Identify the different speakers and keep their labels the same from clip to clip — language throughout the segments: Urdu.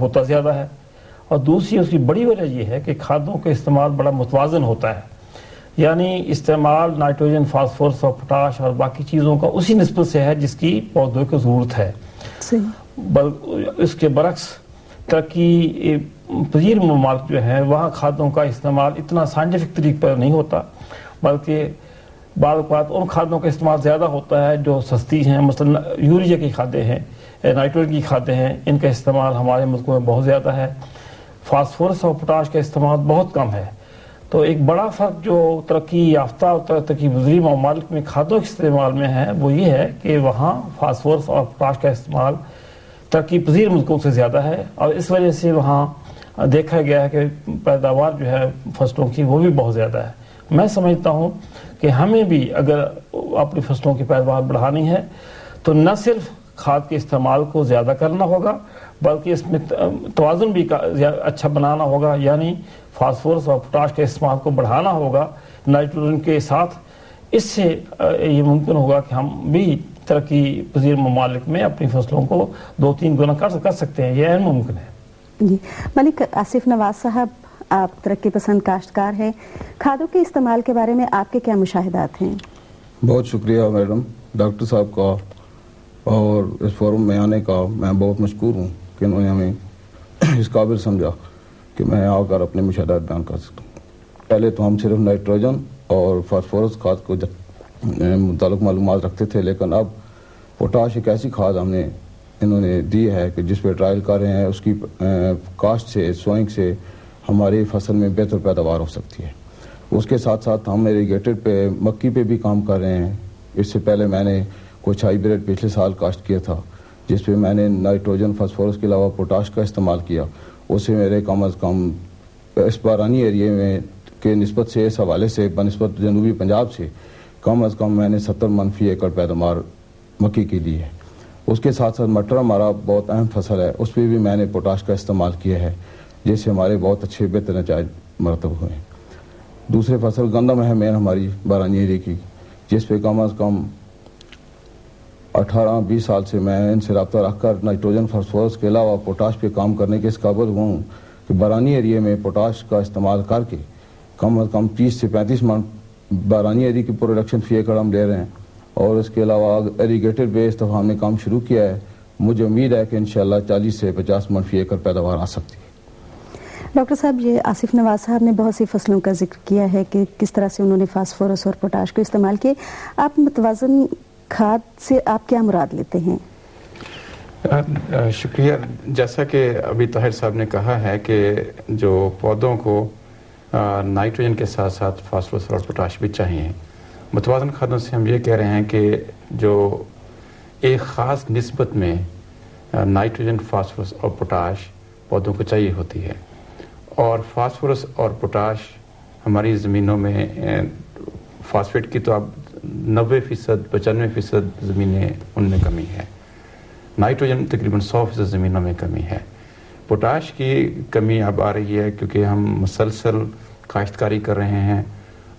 Speaker 1: ہوتا زیادہ ہے، اور دوسری اس کی بڑی وجہ یہ ہے کہ کھادوں کا استعمال بڑا متوازن ہوتا ہے، یعنی استعمال نائٹروجن، فاسفورس اور پوٹاش اور باقی چیزوں کا اسی نسبت سے ہے جس کی پودوں کو ضرورت ہے۔ اس کے برعکس ترقی پذیر ممالک جو ہیں وہاں کھادوں کا استعمال اتنا سائنٹیفک طریقے پر نہیں ہوتا، بلکہ بعض اوقات ان کھادوں کا استعمال زیادہ ہوتا ہے جو سستی ہیں، مثلا یوریا کی کھادیں ہیں، نائٹروجن کی کھادیں ہیں، ان کا استعمال ہمارے ملکوں میں بہت زیادہ ہے، فاسفورس اور پوٹاش کا استعمال بہت کم ہے۔ تو ایک بڑا فرق جو ترقی یافتہ اور ترقی پذیر ممالک میں کھادوں کے استعمال میں ہے وہ یہ ہے کہ وہاں فاسفورس اور پوٹاش کا استعمال ترقی پذیر ملکوں سے زیادہ ہے، اور اس وجہ سے وہاں دیکھا گیا ہے کہ پیداوار جو ہے فصلوں کی وہ بھی بہت زیادہ ہے۔ میں سمجھتا ہوں کہ ہمیں بھی اگر اپنی فصلوں کی پیداوار بڑھانی ہے تو نہ صرف کھاد کے استعمال کو زیادہ کرنا ہوگا بلکہ اس میں توازن بھی اچھا بنانا ہوگا، یعنی فاسفورس اور پوٹاش کے استعمال کو بڑھانا ہوگا نائٹروجن کے ساتھ۔ اس سے یہ ممکن ہوگا کہ ہم بھی ترقی پذیر ممالک میں اپنی فصلوں کو 2-3 گنا کر سکتے ہیں، یہ ممکن ہے۔
Speaker 2: جی ملک آصف نواز صاحب، آپ ترقی پسند کاشتکار ہیں، کھادوں کے استعمال کے بارے میں آپ کے کیا مشاہدات ہیں؟
Speaker 3: بہت شکریہ میڈم، ڈاکٹر صاحب کا اور اس فورم میں آنے کا میں بہت مشکور ہوں کہ انہوں نے ہمیں اس قابل سمجھا کہ میں آ کر اپنے مشاہدات بیان کر سکتا ہوں۔ پہلے تو ہم صرف نائٹروجن اور فاسفورس کھاد کو متعلق معلومات رکھتے تھے، لیکن اب پوٹاش ایک ایسی کھاد انہوں نے دی ہے کہ جس پہ ٹرائل کر رہے ہیں، اس کی کاشت سے، سوئنگ سے ہماری فصل میں بہتر پیداوار ہو سکتی ہے۔ اس کے ساتھ ساتھ ہم ایریگیٹڈ پہ مکی پہ بھی کام کر رہے ہیں۔ اس سے پہلے میں نے کچھ ہائیبریڈ پچھلے سال کاشت کیا تھا جس پہ میں نے نائٹروجن، فاسفورس کے علاوہ پوٹاش کا استعمال کیا، اس سے میرے کم از کم اس بارانی ایریے میں کے نسبت سے، اس حوالے سے بنسبت جنوبی پنجاب سے کم از کم میں نے 70 من فی ایکڑ پیداوار مکی کی دی ہے۔ اس کے ساتھ ساتھ مٹر ہمارا بہت اہم فصل ہے، اس پہ بھی میں نے پوٹاش کا استعمال کیا ہے جس سے ہمارے بہت اچھے بہتر نتائج مرتب ہوئے ہیں۔ دوسرے فصل گندم ہے مین ہماری بارانی ایریے کی، جس پہ کم از کم 18-20 سال سے میں ان سے رابطہ رکھ کر نائٹروجن، فاسفورس کے علاوہ پوٹاش پہ کام کرنے کے اس قابل ہوا ہوں کہ بارانی ایریے میں پوٹاش کا استعمال کر کے کم از کم 30 سے 35 من بارانی ایریے کی پروڈکشن فی ایکڑ ہم لے رہے ہیں، اور اس کے علاوہ ایریگیٹڈ پہ اس دفعہ ہم نے کام شروع کیا ہے۔ مجھے امید ہے کہ انشاءاللہ 40 سے 50 من فی ایکڑ پیداوار آ سکتی ہے۔
Speaker 2: ڈاکٹر صاحب، یہ آصف نواز صاحب نے بہت سی فصلوں کا ذکر کیا ہے کہ کس طرح سے انہوں نے فاسفورس اور پوٹاش کو استعمال کیے۔ آپ متوازن کھاد سے آپ کیا مراد لیتے ہیں؟
Speaker 4: شکریہ۔ جیسا کہ ابھی طاہر صاحب نے کہا ہے کہ جو پودوں کو نائٹروجن کے ساتھ ساتھ فاسفورس اور پوٹاش بھی چاہیے، متوازن کھادوں سے ہم یہ کہہ رہے ہیں کہ جو ایک خاص نسبت میں نائٹروجن، فاسفورس اور پوٹاش پودوں کو چاہیے ہوتی ہے، اور فاسفورس اور پوٹاش ہماری زمینوں میں فاسفیٹ کی تو اب 90%، 95% زمینیں ان میں کمی ہے، نائٹروجن تقریباً 100% زمینوں میں کمی ہے۔ پوٹاش کی کمی اب آ رہی ہے کیونکہ ہم مسلسل کاشتکاری کر رہے ہیں،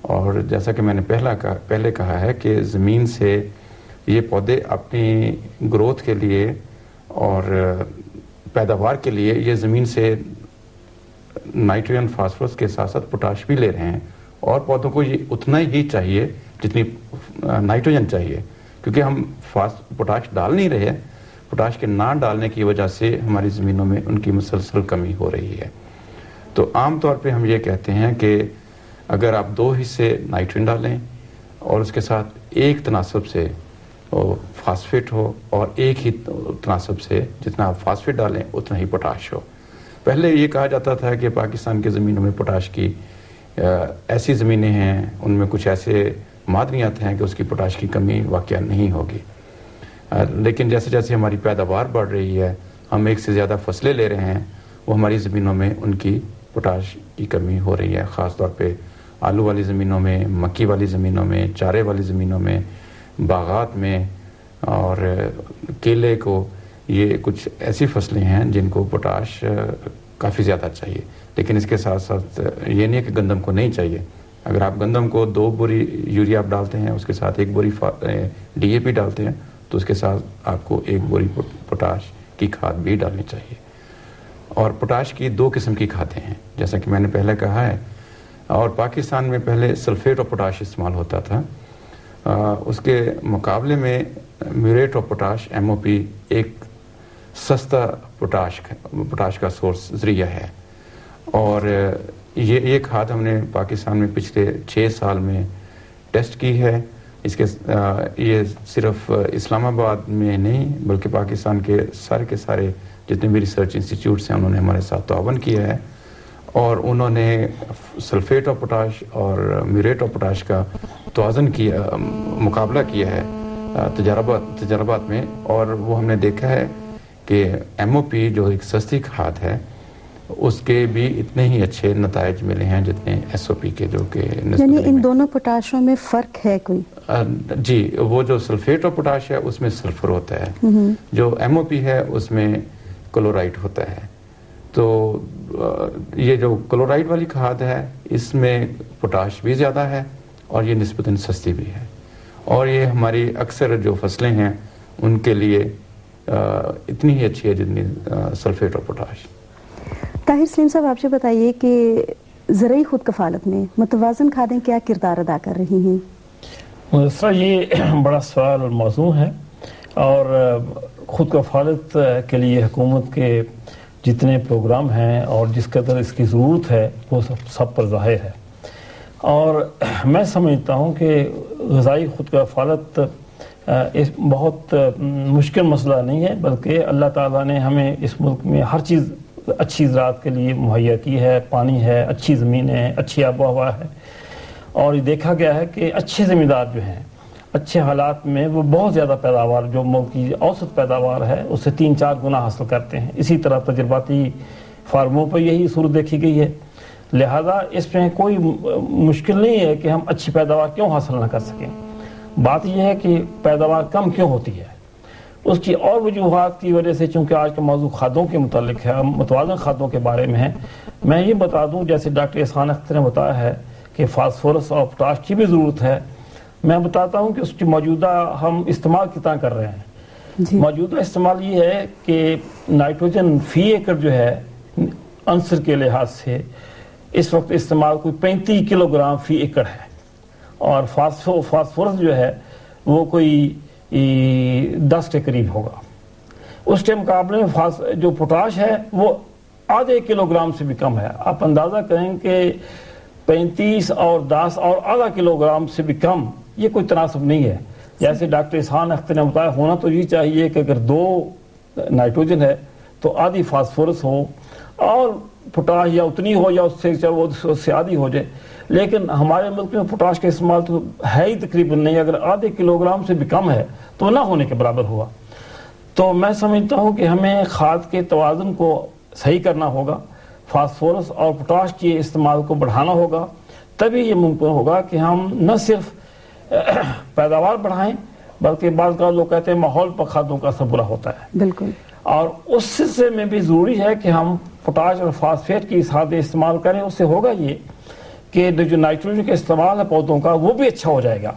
Speaker 4: اور جیسا کہ میں نے پہلے کہا ہے کہ زمین سے یہ پودے اپنی گروتھ کے لیے اور پیداوار کے لیے یہ زمین سے نائٹروجن، فاسفورس کے ساتھ ساتھ پوٹاش بھی لے رہے ہیں، اور پودوں کو یہ اتنا ہی چاہیے جتنی نائٹروجن چاہیے، کیونکہ ہم پوٹاش ڈال نہیں رہے، پوٹاش کے نہ ڈالنے کی وجہ سے ہماری زمینوں میں ان کی مسلسل کمی ہو رہی ہے۔ تو عام طور پہ ہم یہ کہتے ہیں کہ اگر آپ 2 حصے نائٹروجن ڈالیں اور اس کے ساتھ ایک تناسب سے فاسفیٹ ہو، اور ایک ہی تناسب سے جتنا آپ فاسفیٹ ڈالیں اتنا ہی پوٹاش ہو۔ پہلے یہ کہا جاتا تھا کہ پاکستان کی زمینوں میں پوٹاش کی ایسی زمینیں ہیں، ان میں کچھ ایسے معدنیات ہیں کہ اس کی پوٹاش کی کمی واقعہ نہیں ہوگی، لیکن جیسے جیسے ہماری پیداوار بڑھ رہی ہے، ہم ایک سے زیادہ فصلیں لے رہے ہیں، وہ ہماری زمینوں میں ان کی پوٹاش کی کمی ہو رہی ہے، خاص طور پہ آلو والی زمینوں میں، مکی والی زمینوں میں، چارے والی زمینوں میں، باغات میں، اور کیلے کو، یہ کچھ ایسی فصلیں ہیں جن کو پوٹاش کافی زیادہ چاہیے۔ لیکن اس کے ساتھ ساتھ یہ نہیں کہ گندم کو نہیں چاہیے۔ اگر آپ گندم کو 2 بوری یوریا آپ ڈالتے ہیں، اس کے ساتھ 1 بوری ڈی اے پی ڈالتے ہیں، تو اس کے ساتھ آپ کو 1 بوری پوٹاش کی کھاد بھی ڈالنی چاہیے۔ اور پوٹاش کی 2 قسم کی کھادیں ہیں جیسا کہ میں نے پہلے کہا ہے، اور پاکستان میں پہلے سلفیٹ آف پوٹاش استعمال ہوتا تھا، اس کے مقابلے میں میوریٹ آف پوٹاش MOP ایک سستا پوٹاش کا سورس ذریعہ ہے، اور یہ کھاد ہم نے پاکستان میں پچھلے 6 سال میں ٹیسٹ کی ہے۔ اس کے یہ صرف اسلام آباد میں نہیں بلکہ پاکستان کے سارے جتنے بھی ریسرچ انسٹیٹیوٹس ہیں انہوں نے ہمارے ساتھ تعاون کیا ہے، اور انہوں نے سلفیٹ آف پوٹاش اور میوریٹ آف پوٹاش کا توازن کیا، مقابلہ کیا ہے تجربات میں، اور وہ ہم نے دیکھا ہے کہ MOP جو ایک سستی کھاد ہے اس کے بھی اتنے ہی اچھے نتائج ملے ہیں جتنے SOP کے، جو کہ
Speaker 2: یعنی ان دونوں پوٹاشوں میں فرق ہے کوئی؟
Speaker 4: جی، وہ جو سلفیٹ آف پوٹاش ہے اس میں سلفر ہوتا ہے، جو MOP ہے اس میں کلورائڈ ہوتا ہے۔ تو یہ جو کلورائڈ والی کھاد ہے اس میں پوٹاش بھی زیادہ ہے اور یہ نسبتاً سستی بھی ہے، اور یہ ہماری اکثر جو فصلیں ہیں ان کے لیے اتنی ہی اچھی ہے جتنی سلفیٹ اور پوٹاش۔
Speaker 2: طاہر سلیم صاحب، آپ سے بتائیے کہ زرعی خود کفالت میں متوازن کھادیں کیا کردار ادا کر رہی ہیں؟
Speaker 1: سر، یہ بڑا سوال اور موضوع ہے، اور خود کفالت کے لیے حکومت کے جتنے پروگرام ہیں اور جس قدر اس کی ضرورت ہے وہ سب پر ظاہر ہے، اور میں سمجھتا ہوں کہ غذائی خود کفالت بہت مشکل مسئلہ نہیں ہے، بلکہ اللہ تعالیٰ نے ہمیں اس ملک میں ہر چیز اچھی زراعت کے لیے مہیا کی ہے، پانی ہے، اچھی زمینیں ہیں، اچھی آب و ہوا ہے، اور یہ دیکھا گیا ہے کہ اچھے زمیندار جو ہیں اچھے حالات میں وہ بہت زیادہ پیداوار جو ملک کی اوسط پیداوار ہے اس سے 3-4 گنا حاصل کرتے ہیں۔ اسی طرح تجرباتی فارموں پر یہی صورت دیکھی گئی ہے، لہذا اس میں کوئی مشکل نہیں ہے کہ ہم اچھی پیداوار کیوں حاصل نہ کر سکیں۔ بات یہ ہے کہ پیداوار کم کیوں ہوتی ہے، اس کی اور وجوہات کی وجہ سے، چونکہ آج کا موضوع کھادوں کے متعلق ہے، متوازن کھادوں کے بارے میں ہے، میں یہ بتا دوں جیسے ڈاکٹر احسان اختر نے بتایا ہے کہ فاسفورس اور پوٹاش کی بھی ضرورت ہے، میں بتاتا ہوں کہ اس کی موجودہ ہم استعمال کتنا کر رہے ہیں۔ موجودہ استعمال یہ ہے کہ نائٹروجن فی ایکڑ جو ہے عنصر کے لحاظ سے اس وقت استعمال کوئی 35 کلو گرام فی ایکڑ ہے، اور فاسفورس جو ہے وہ کوئی 10 کے قریب ہوگا۔ اس کے مقابلے میں جو پوٹاش ہے وہ آدھے کلو گرام سے بھی کم ہے۔ آپ اندازہ کریں کہ 35 اور 10 اور آدھا کلو گرام سے بھی کم، یہ کوئی تناسب نہیں ہے۔ جیسے ڈاکٹر احسان اختر نے بتایا، ہونا تو یہ چاہیے کہ اگر 2 نائٹروجن ہے تو آدھی فاسفورس ہو اور پوٹاش یا اتنی ہو یا اس سے آدھی ہو جائے، لیکن ہمارے ملک میں پوٹاش کا استعمال تو ہے ہی تقریباً نہیں، اگر آدھے کلو گرام سے بھی کم ہے تو نہ ہونے کے برابر ہوا۔ تو میں سمجھتا ہوں کہ ہمیں کھاد کے توازن کو صحیح کرنا ہوگا، فاسفورس اور پوٹاش کے استعمال کو بڑھانا ہوگا، تبھی یہ ممکن ہوگا کہ ہم نہ صرف پیداوار بڑھائیں بلکہ بعض کا لوگ کہتے ہیں ماحول پر کھادوں کا اثر برا ہوتا ہے،
Speaker 2: بالکل،
Speaker 1: اور اس سلسلے میں بھی ضروری ہے کہ ہم پوٹاش اور فاسفیٹ کی کھادیں استعمال کریں۔ اس سے ہوگا یہ کہ جو نائٹروجن کا استعمال ہے پودوں کا وہ بھی اچھا ہو جائے گا۔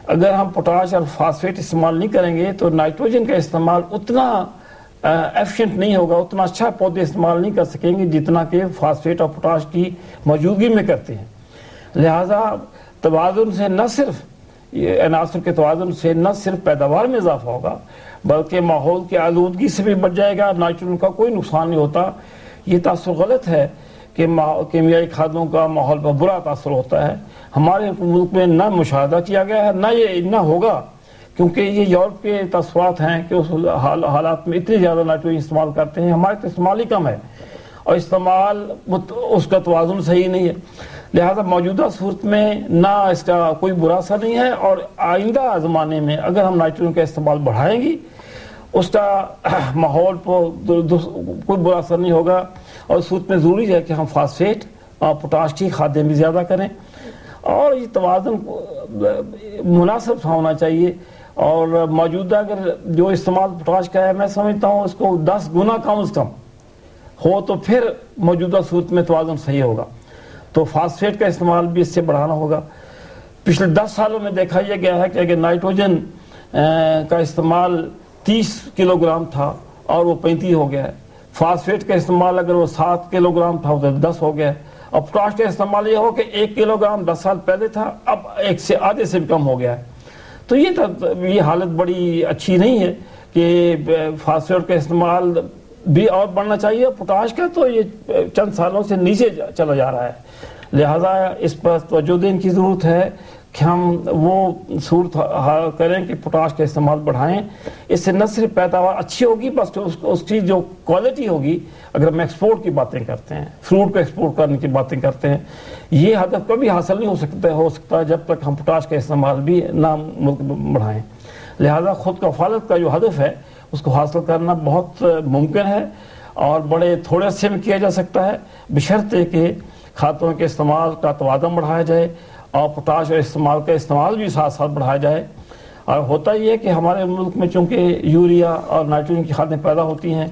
Speaker 1: اگر ہم پوٹاش اور فاسفیٹ استعمال نہیں کریں گے تو نائٹروجن کا استعمال اتنا ایفیشنٹ نہیں ہوگا، اتنا اچھا پودے استعمال نہیں کر سکیں گے جتنا کہ فاسفیٹ اور پوٹاش کی موجودگی میں کرتے ہیں۔ لہذا توازن سے نہ صرف عناصر کے توازن سے نہ صرف پیداوار میں اضافہ ہوگا بلکہ ماحول کی آلودگی سے بھی بچ جائے گا، نائٹروجن کا کوئی نقصان نہیں ہوتا۔ یہ تاثر غلط ہے کہ کیمیائی کھادوں کا ماحول پر برا تاثر ہوتا ہے، ہمارے ملک میں نہ مشاہدہ کیا گیا ہے، نہ یہ نہ ہوگا، کیونکہ یہ یورپ کے تصورات ہیں کہ اس حالات میں اتنی زیادہ نائٹروجن استعمال کرتے ہیں، ہمارے تو استعمال ہی کم ہے اور استعمال اس کا توازن صحیح نہیں ہے۔ لہذا موجودہ صورت میں نہ اس کا کوئی برا اثر نہیں ہے، اور آئندہ زمانے میں اگر ہم نائٹروجن کا استعمال بڑھائیں گی اس کا ماحول پر کوئی برا اثر نہیں ہوگا، اور صورت میں ضروری ہے کہ ہم فاسفیٹ اور پوٹاش کی کھادیں بھی زیادہ کریں، اور یہ توازن مناسب ہونا چاہیے۔ اور موجودہ اگر جو استعمال پوٹاش کا ہے میں سمجھتا ہوں اس کو 10 گنا کم از کم ہو تو پھر موجودہ صورت میں توازن صحیح ہوگا۔ تو فاسفیٹ کا استعمال بھی اس سے بڑھانا ہوگا۔ پچھلے 10 سالوں میں دیکھا یہ گیا ہے کہ اگر نائٹروجن کا استعمال 30 کلو گرام تھا اور وہ 35 ہو گیا ہے، فاسفیٹ کا استعمال اگر وہ 7 کلو گرام تھا وہ 10 ہو گیا. اور پوٹاش کا استعمال یہ ہو کہ 1 کلو گرام 10 سال پہلے تھا، اب 1 سے آدھے سے بھی کم ہو گیا ہے. تو یہ حالت بڑی اچھی نہیں ہے کہ فاسفیٹ کا استعمال بھی اور بڑھنا چاہیے. پوٹاش کا تو یہ چند سالوں سے نیچے چلا جا رہا ہے، لہذا اس پر توجہ دینے کی ضرورت ہے کہ ہم وہ صورت کریں کہ پوٹاش کا استعمال بڑھائیں. اس سے نہ صرف پیداوار اچھی ہوگی، بس اس کی جو کوالٹی ہوگی، اگر ہم ایکسپورٹ کی باتیں کرتے ہیں، فروٹ کو ایکسپورٹ کرنے کی باتیں کرتے ہیں، یہ ہدف کبھی حاصل نہیں ہو سکتا جب تک ہم پوٹاش کا استعمال بھی نہ ملک بڑھائیں. لہذا خود کفالت کا جو ہدف ہے اس کو حاصل کرنا بہت ممکن ہے اور بڑے تھوڑے عرصے میں کیا جا سکتا ہے، بشرطے کہ کھادوں کے استعمال کا توازن بڑھایا جائے اور پوٹاش اور استعمال کا استعمال بھی ساتھ ساتھ بڑھایا جائے. اور ہوتا یہ ہے کہ ہمارے ملک میں چونکہ یوریا اور نائٹروجن کی کھادیں پیدا ہوتی ہیں،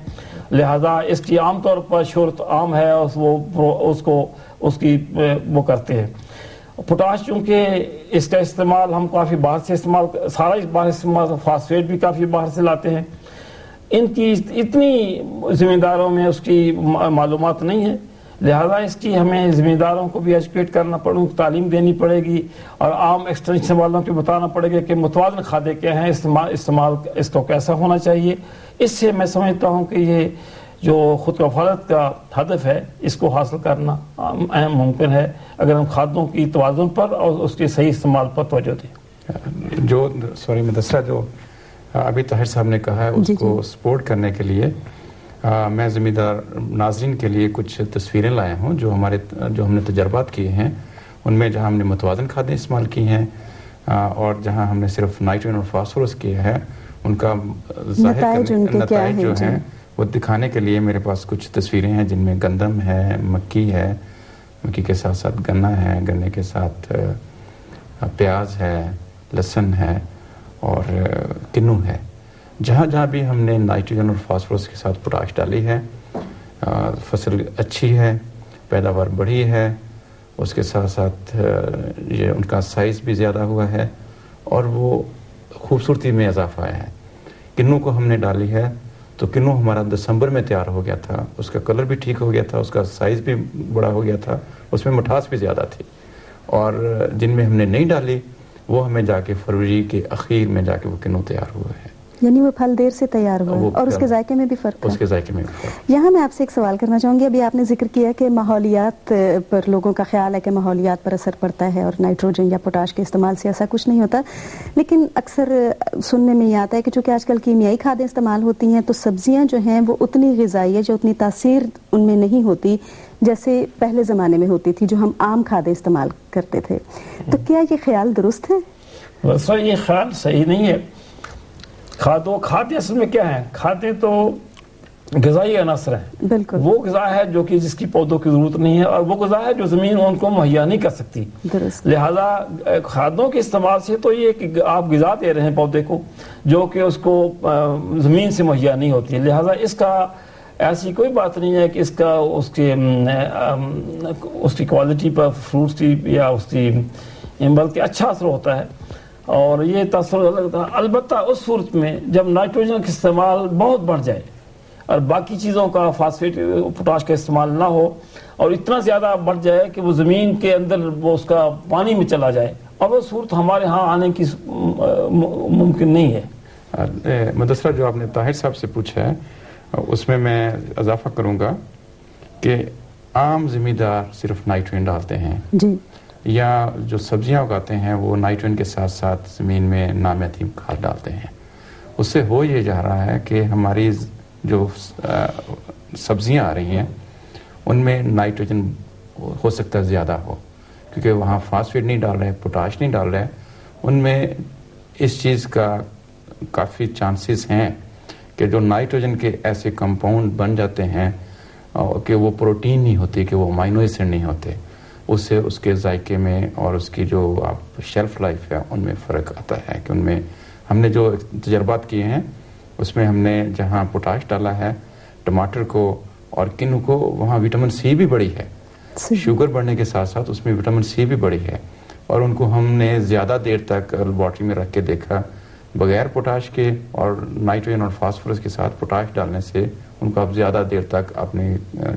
Speaker 1: لہذا اس کی عام طور پر شہرت عام ہے اور وہ کرتے ہیں. پوٹاش چونکہ اس کا استعمال ہم کافی باہر سے استعمال فاسفیٹ بھی کافی باہر سے لاتے ہیں. ان کی اتنی ذمہ داروں میں اس کی معلومات نہیں ہے، لہذا اس کی ہمیں ذمہ داروں کو بھی ایجوکیٹ کرنا پڑے گی، تعلیم دینی پڑے گی اور عام ایکسٹینشن والوں کو بتانا پڑے گا کہ متوازن کھادیں کیا ہیں، استعمال اس کو کیسا ہونا چاہیے. اس سے میں سمجھتا ہوں کہ یہ جو خود کفالت کا ہدف ہے اس کو حاصل کرنا اہم ممکن ہے اگر ہم کھادوں کی توازن پر اور اس کے صحیح استعمال پر توجہ دیں.
Speaker 4: جو مدثرہ جو ابھی طاہر صاحب نے کہا ہے اس کو سپورٹ کرنے کے لیے میں ذمہ دار ناظرین کے لیے کچھ تصویریں لایا ہوں جو ہم نے تجربات کیے ہیں، ان میں جہاں ہم نے متوازن کھادیں استعمال کی ہیں اور جہاں ہم نے صرف نائٹروجن اور فاسفورس کیا ہے، ان کا نتائج جو ہیں وہ دکھانے کے لیے میرے پاس کچھ تصویریں ہیں جن میں گندم ہے، مکی کے ساتھ ساتھ گنا ہے، گنے کے ساتھ پیاز ہے، لہسن ہے اور کنو ہے. جہاں بھی ہم نے نائٹروجن اور فاسفورس کے ساتھ پوٹاش ڈالی ہے، فصل اچھی ہے، پیداوار بڑھی ہے، اس کے ساتھ ساتھ یہ ان کا سائز بھی زیادہ ہوا ہے اور وہ خوبصورتی میں اضافہ آیا ہے. کنو کو ہم نے ڈالی ہے تو کنو ہمارا دسمبر میں تیار ہو گیا تھا، اس کا کلر بھی ٹھیک ہو گیا تھا، اس کا سائز بھی بڑا ہو گیا تھا، اس میں مٹھاس بھی زیادہ تھی. اور جن میں ہم نے نہیں ڈالی وہ ہمیں جا کے فروری کے اخیر میں جا کے وہ کنو تیار ہوا ہے،
Speaker 2: یعنی وہ پھل دیر سے تیار ہوا اور اس کے ذائقے میں بھی فرق ہے.
Speaker 4: اس کے ذائقے میں بھی فرق.
Speaker 2: یہاں میں آپ سے ایک سوال کرنا چاہوں گی. ابھی آپ نے ذکر کیا کہ ماحولیات پر لوگوں کا خیال ہے کہ ماحولیات پر اثر پڑتا ہے اور نائٹروجن یا پوٹاش کے استعمال سے ایسا کچھ نہیں ہوتا، لیکن اکثر سننے میں یہ آتا ہے کہ چونکہ آج کل کیمیائی کھادیں استعمال ہوتی ہیں تو سبزیاں جو ہیں وہ اتنی غذائی جو اتنی تاثیر ان میں نہیں ہوتی جیسے پہلے زمانے میں ہوتی تھی جو ہم عام کھادیں استعمال کرتے تھے. تو کیا یہ خیال درست ہے؟
Speaker 1: سر یہ خیال صحیح نہیں ہے. کھادیں اصل میں کیا ہیں؟ کھادیں تو غذائی عناصر ہیں.
Speaker 2: بالکل
Speaker 1: وہ غذا ہے جو کہ جس کی پودوں کی ضرورت نہیں ہے اور وہ غذا ہے جو زمین ان کو مہیا نہیں کر سکتی. لہذا کھادوں کے استعمال سے تو یہ کہ آپ غذا دے رہے ہیں پودے کو جو کہ اس کو زمین سے مہیا نہیں ہوتی ہے. لہذا اس کا ایسی کوئی بات نہیں ہے کہ اس کی کوالٹی پر فروٹس کی یا اس کی بلکہ اچھا اثر ہوتا ہے. اور یہ تاثر البتہ اس صورت میں جب نائٹروجن کا استعمال بہت بڑھ جائے اور باقی چیزوں کا فاسفیٹ پوٹاش کا استعمال نہ ہو اور اتنا زیادہ بڑھ جائے کہ وہ زمین کے اندر وہ اس کا پانی میں چلا جائے، اور وہ صورت ہمارے ہاں آنے کی ممکن نہیں ہے.
Speaker 4: مدثرہ جو آپ نے طاہر صاحب سے پوچھا ہے اس میں اضافہ کروں گا کہ عام ذمہ دار صرف نائٹروجن ڈالتے ہیں
Speaker 2: جی،
Speaker 4: یا جو سبزیاں اگاتے ہیں وہ نائٹروجن کے ساتھ ساتھ زمین میں نامعتیم کھاد ڈالتے ہیں. اس سے ہو یہ جا رہا ہے کہ ہماری جو سبزیاں آ رہی ہیں ان میں نائٹروجن ہو سکتا ہے زیادہ ہو کیونکہ وہاں فاسفیٹ نہیں ڈال رہے، پوٹاش نہیں ڈال رہے، ان میں اس چیز کا کافی چانسز ہیں کہ جو نائٹروجن کے ایسے کمپاؤنڈ بن جاتے ہیں کہ وہ پروٹین نہیں ہوتی، کہ وہ امائنو ایسڈ نہیں ہوتے، اس سے اس کے ذائقے میں اور اس کی جو آپ شیلف لائف ہے ان میں فرق آتا ہے. کہ ان میں ہم نے جو تجربات کیے ہیں اس میں ہم نے جہاں پوٹاش ڈالا ہے ٹماٹر کو اور کنو کو، وہاں وٹامن سی بھی بڑی ہے، شوگر بڑھنے کے ساتھ ساتھ اس میں وٹامن سی بھی بڑی ہے، اور ان کو ہم نے زیادہ دیر تک لیبارٹری میں رکھ کے دیکھا بغیر پوٹاش کے اور نائٹروجن اور فاسفورس کے ساتھ پوٹاش ڈالنے سے ان کو آپ زیادہ دیر تک اپنے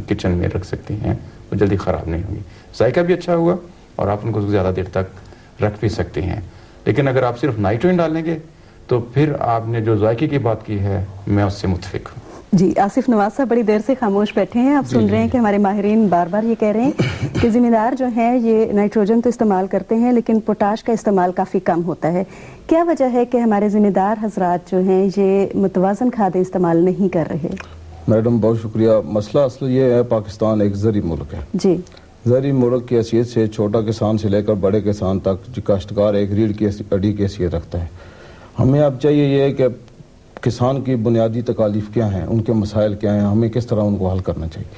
Speaker 4: کچن میں رکھ سکتی ہیں, وہ جلدی خراب نہیں ہوگی, ذائقہ بھی اچھا ہوگا اور آپ ان کو زیادہ دیر تک رکھ بھی سکتے ہیں. لیکن اگر آپ صرف نائٹروجن ڈالیں گے تو پھر آپ نے جو ذائقے کی بات کی ہے میں اس سے متفق ہوں.
Speaker 2: جی آصف نواز صاحب بڑی دیر سے خاموش بیٹھے ہیں, آپ سن رہے ہیں کہ ہمارے ماہرین بار بار یہ کہہ رہے ہیں کہ ذمہ دار جو ہیں یہ نائٹروجن تو استعمال کرتے ہیں لیکن پوٹاش کا استعمال کافی کم ہوتا ہے. کیا وجہ ہے کہ ہمارے ذمہ دار حضرات جو ہیں یہ متوازن کھادیں استعمال نہیں کر رہے؟
Speaker 3: میڈم بہت شکریہ. مسئلہ اصل یہ ہے, پاکستان ایک زرعی ملک ہے.
Speaker 2: جی
Speaker 3: زرعی ملک کی حیثیت سے چھوٹا کسان سے لے کر بڑے کسان تک کاشتکار ایک ریڑھ کی ہڈی کی حیثیت رکھتا ہے. ہمیں اب چاہیے یہ ہے کہ کسان کی بنیادی تکالیف کیا ہیں, ان کے مسائل کیا ہیں, ہمیں کس طرح ان کو حل کرنا چاہیے.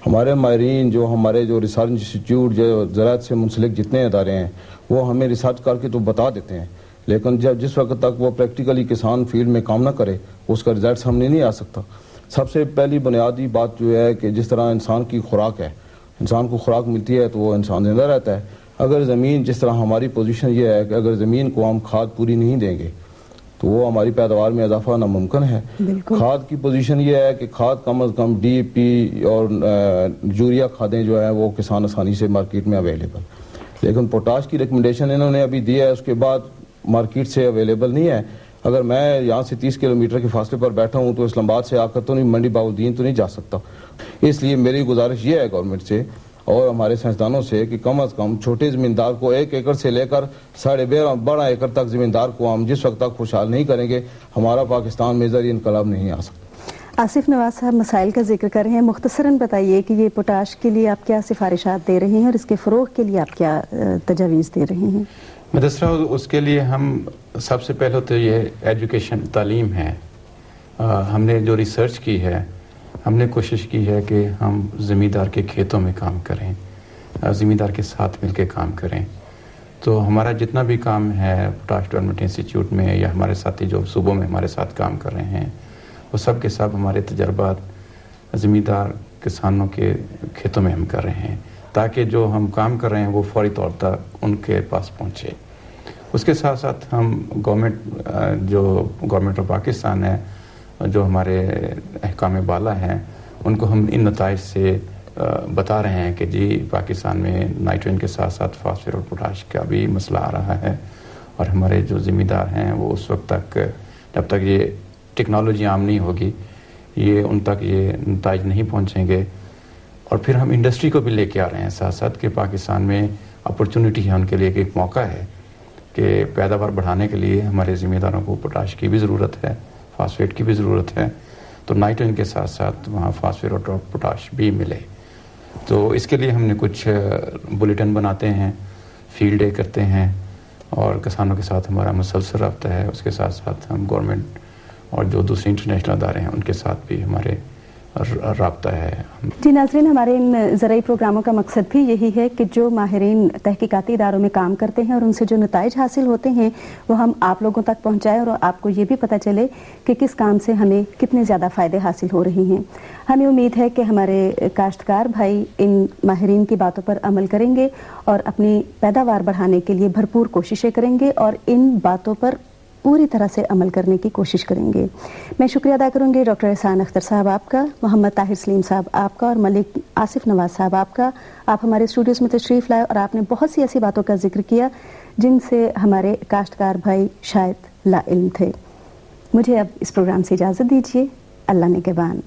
Speaker 3: ہمارے ماہرین ہمارے ریسرچ انسٹیٹیوٹ جو زراعت سے منسلک جتنے ادارے ہیں وہ ہمیں ریسرچ کر کے تو بتا دیتے ہیں, لیکن جس وقت تک وہ پریکٹیکلی کسان فیلڈ میں کام نہ کرے اس کا رزلٹ سامنے نہیں آ سکتا. سب سے پہلی بنیادی بات جو ہے کہ جس طرح انسان کی خوراک ہے, انسان کو خوراک ملتی ہے تو وہ انسان زندہ رہتا ہے. اگر زمین, جس طرح ہماری پوزیشن یہ ہے کہ اگر زمین کو ہم کھاد پوری نہیں دیں گے تو وہ ہماری پیداوار میں اضافہ ناممکن ہے. کھاد کی پوزیشن یہ ہے کہ کھاد کم از کم ڈی پی اور یوریا کھادیں جو ہیں وہ کسان آسانی سے مارکیٹ میں اویلیبل, لیکن پوٹاش کی ریکمنڈیشن انہوں نے ابھی دی ہے, اس کے بعد مارکیٹ سے اویلیبل نہیں ہے. اگر میں یہاں سے 30 کلومیٹر کے فاصلے پر بیٹھا ہوں تو اسلام آباد سے آ کر تو نہیں, منڈی بہاؤالدین تو نہیں جا سکتا. اس لیے میری گزارش یہ ہے گورنمنٹ سے اور ہمارے سائنسدانوں سے کہ کم از کم چھوٹے زمیندار کو 1 ایکڑ سے لے کر 12.5 ایکڑ تک زمیندار کو ہم جس وقت تک خوشحال نہیں کریں گے ہمارا پاکستان میں زرعی انقلاب نہیں آ سکتا.
Speaker 2: آصف نواز صاحب مسائل کا ذکر کر رہے ہیں, مختصراً بتائیے کہ یہ پوٹاش کے لیے آپ کیا سفارشات دے رہے ہیں اور اس کے فروغ کے لیے آپ کیا تجاویز دے رہے ہیں؟
Speaker 4: مدرسہ اس کے لیے ہم سب سے پہلے تو یہ ایجوکیشن تعلیم ہے. ہم نے جو ریسرچ کی ہے ہم نے کوشش کی ہے کہ ہم زمیندار کے کھیتوں میں کام کریں, زمیندار کے ساتھ مل کے کام کریں. تو ہمارا جتنا بھی کام ہے پوٹاش ڈیولپمنٹ انسٹیٹیوٹ میں یا ہمارے ساتھی جو صوبوں میں ہمارے ساتھ کام کر رہے ہیں وہ سب کے سب ہمارے تجربات زمیندار کسانوں کے کھیتوں میں ہم کر رہے ہیں تاکہ جو ہم کام کر رہے ہیں وہ فوری طور تک ان کے پاس پہنچے. اس کے ساتھ ساتھ ہم گورنمنٹ آف پاکستان ہے, جو ہمارے احکام بالا ہیں, ان کو ہم ان نتائج سے بتا رہے ہیں کہ جی پاکستان میں نائٹروجن کے ساتھ ساتھ فاسفیٹ اور پوٹاش کا بھی مسئلہ آ رہا ہے, اور ہمارے جو ذمہ دار ہیں وہ اس وقت تک جب تک یہ ٹیکنالوجی عام نہیں ہوگی یہ ان تک یہ نتائج نہیں پہنچیں گے. اور پھر ہم انڈسٹری کو بھی لے کے آ رہے ہیں ساتھ ساتھ کہ پاکستان میں اپرچونٹی ہے ان کے لیے کہ ایک موقع ہے کہ پیداوار بڑھانے کے لیے ہمارے ذمہ داروں کو پوٹاش کی بھی ضرورت ہے, فاسفیٹ کی بھی ضرورت ہے, تو نائٹروجن کے ساتھ ساتھ وہاں فاسفیٹ اور پوٹاش بھی ملے. تو اس کے لیے ہم نے کچھ بلیٹن بناتے ہیں, فیلڈ ڈے کرتے ہیں, اور کسانوں کے ساتھ ہمارا مسلسل رابطہ ہے. اس کے ساتھ ساتھ ہم گورنمنٹ اور جو دوسرے انٹرنیشنل ادارے ہیں ان کے ساتھ بھی ہمارے رابطہ ہے.
Speaker 2: جی ناظرین, ہمارے ان زرعی پروگراموں کا مقصد بھی یہی ہے کہ جو ماہرین تحقیقاتی اداروں میں کام کرتے ہیں اور ان سے جو نتائج حاصل ہوتے ہیں وہ ہم آپ لوگوں تک پہنچائیں اور آپ کو یہ بھی پتہ چلے کہ کس کام سے ہمیں کتنے زیادہ فائدے حاصل ہو رہے ہیں. ہمیں امید ہے کہ ہمارے کاشتکار بھائی ان ماہرین کی باتوں پر عمل کریں گے اور اپنی پیداوار بڑھانے کے لیے بھرپور کوششیں کریں گے اور ان باتوں پر پوری طرح سے عمل کرنے کی کوشش کریں گے. میں شکریہ ادا کروں گی ڈاکٹر احسان اختر صاحب آپ کا, محمد طاہر سلیم صاحب آپ کا, اور ملک آصف نواز صاحب آپ کا. آپ ہمارے اسٹوڈیوز میں تشریف لائے اور آپ نے بہت سی ایسی باتوں کا ذکر کیا جن سے ہمارے کاشتکار بھائی شاید لا علم تھے. مجھے اب اس پروگرام سے اجازت دیجیے. اللہ نگہبان.